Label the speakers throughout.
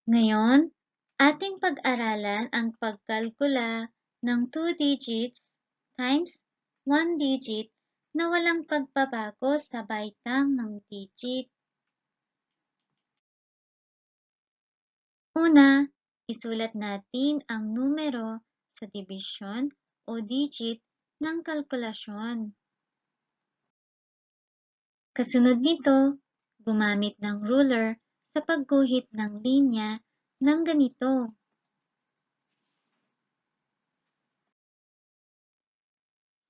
Speaker 1: Ngayon, ating pag-aralan ang pagkalkula ng 2 digits times 1 digit na walang pagbabago sa baitang ng digit. Una, isulat natin ang numero sa dibisyon o digit ng kalkulasyon. Kasunod nito, gumamit ng ruler sa pagguhit ng linya ng ganito.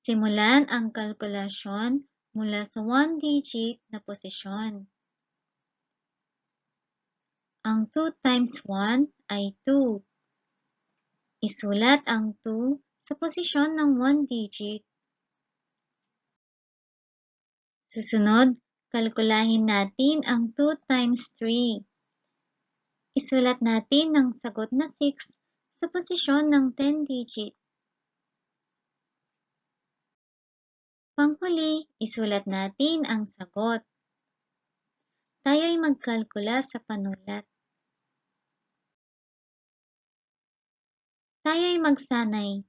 Speaker 1: Simulan ang kalkulasyon mula sa 1 digit na posisyon. Ang 2 times 1 ay 2. Isulat ang 2 sa posisyon ng 1 digit. Susunod, kalkulahin natin ang 2 times 3. Isulat natin ang sagot na 6 sa posisyon ng 10 digit. Panghuli, isulat natin ang sagot. Tayo'y magkalkula sa panulat. Tayo'y magsanay.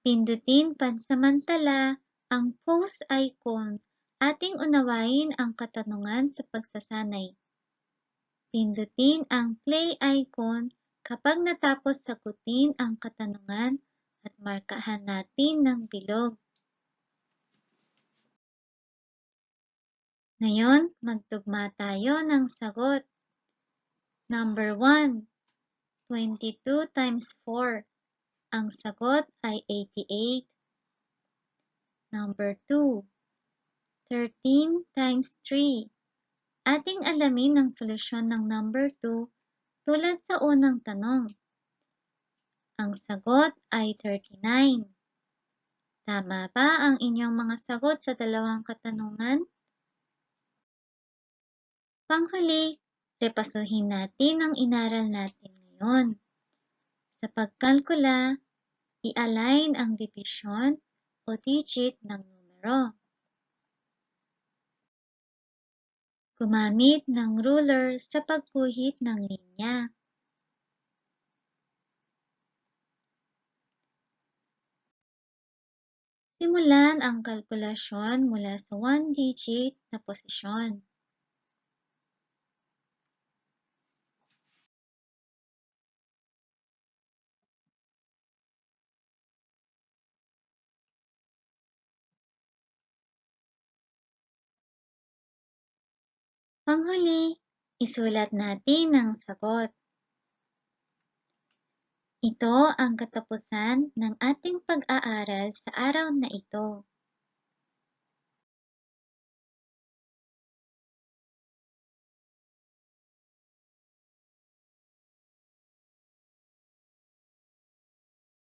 Speaker 1: Pindutin pansamantala ang pause icon. Ating unawain ang katanungan sa pagsasanay. Pindutin ang play icon kapag natapos sagutin ang katanungan at markahan natin ng bilog. Ngayon, magtugma tayo ng sagot. Number 1, 22 times 4. Ang sagot ay 88. Number 2, 13 times 3. Ating alamin ang solusyon ng number 2 tulad sa unang tanong. Ang sagot ay 39. Tama ba ang inyong mga sagot sa dalawang katanungan? Panghuli, repasuhin natin ang inaral natin ngayon. Sa pagkalkula, i-align ang division o digit ng numero. Gumamit ng ruler sa pagguhit ng linya. Simulan ang kalkulasyon mula sa 1 digit na posisyon. Panghuli, isulat natin ang sagot. Ito ang katapusan ng ating pag-aaral sa araw na ito.